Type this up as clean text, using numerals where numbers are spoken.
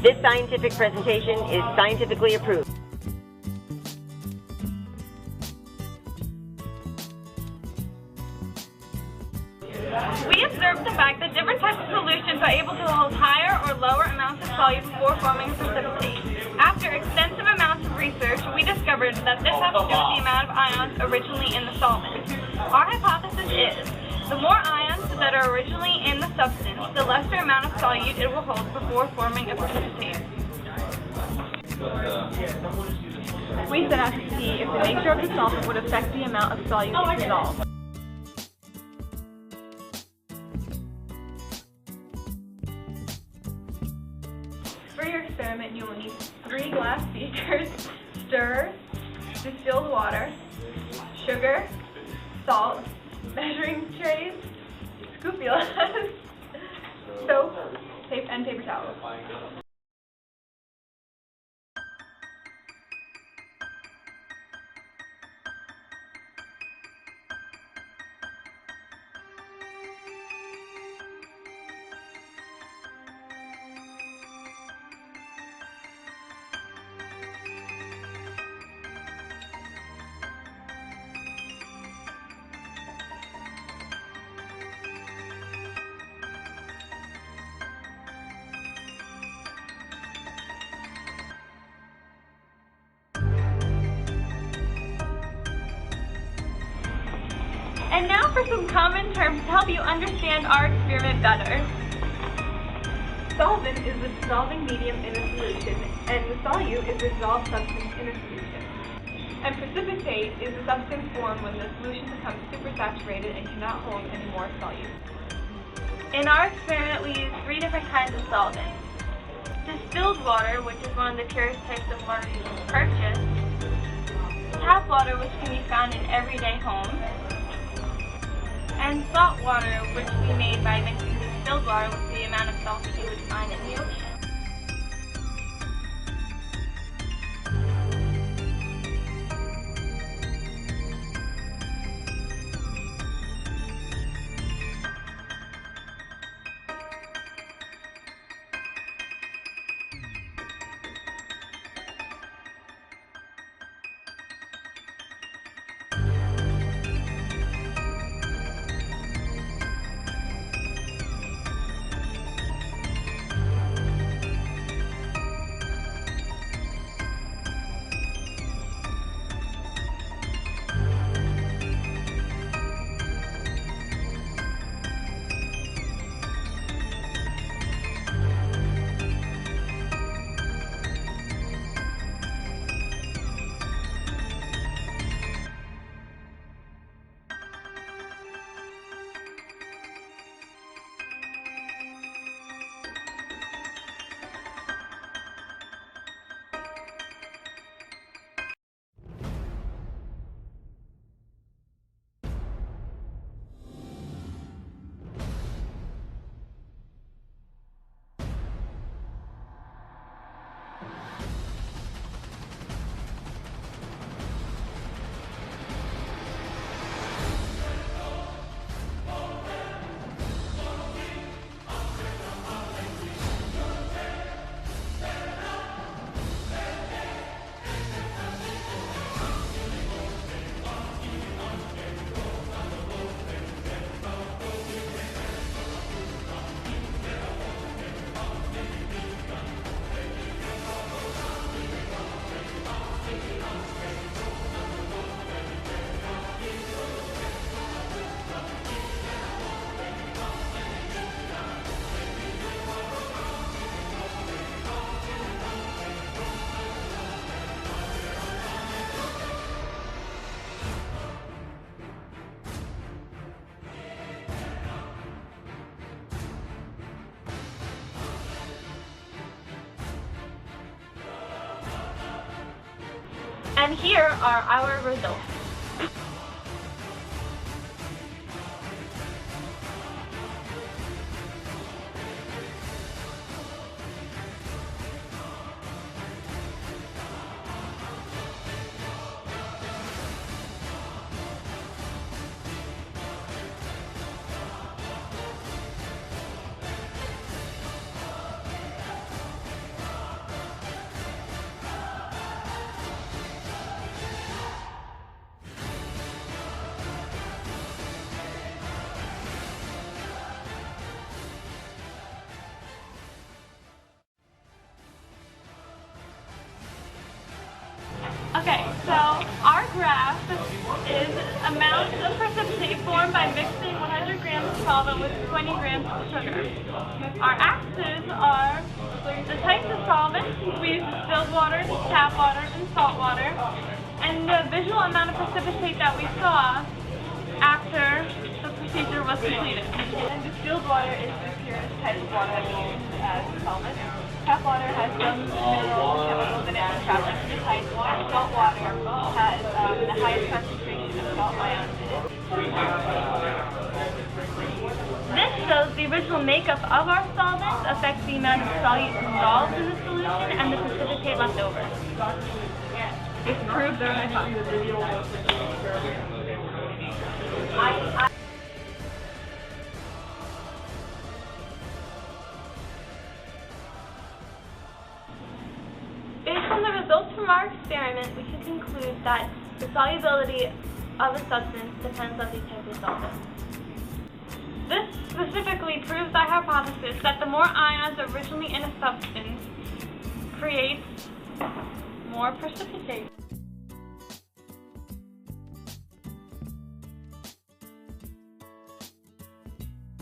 This scientific presentation is scientifically approved. We observed the fact that different types of solutions are able to hold higher or lower amounts of solute before forming a precipitate. After extensive amounts of research, we discovered that this has to do with the amount of ions originally in the solvent. Our hypothesis is, the more ions that are originally in the substance, the lesser amount of solute it will hold before forming a precipitate. We set out to see if the nature of the solvent would affect the amount of solute it dissolves. For your experiment, you will need 3 glass beakers, stir, distilled water, sugar, salt, measuring trays, scopulas, soap, tape, and paper towels. And now for some common terms to help you understand our experiment better. Solvent is the dissolving medium in a solution, and the solute is the dissolved substance in a solution. And precipitate is the substance formed when the solution becomes supersaturated and cannot hold any more solute. In our experiment, we used 3 different kinds of solvents. Distilled water, which is one of the purest types of water you can purchase. Tap water, which can be found in everyday homes. And salt water, which we made by mixing distilled water with the amount of salt that you would find in the ocean. And here are our results. So our graph is amount of precipitate formed by mixing 100 grams of solvent with 20 grams of sugar. Our axes are the types of solvents. We use distilled water, tap water, and salt water, and the visual amount of precipitate that we saw after the procedure was completed. And distilled water is the purest type of water that we use as solvent. Tap water has some minerals and chemicals in it and traveling through the pipes. Salt water has the highest concentration of salt ions in it. This shows the original makeup of our solvents affects the amount of solute dissolved in the solution and the precipitate left over. It's proved that I thought you would video. Based on the results from our experiment, we can conclude that the solubility of a substance depends on the type of solvent. This specifically proves our hypothesis that the more ions originally in a substance creates more precipitate.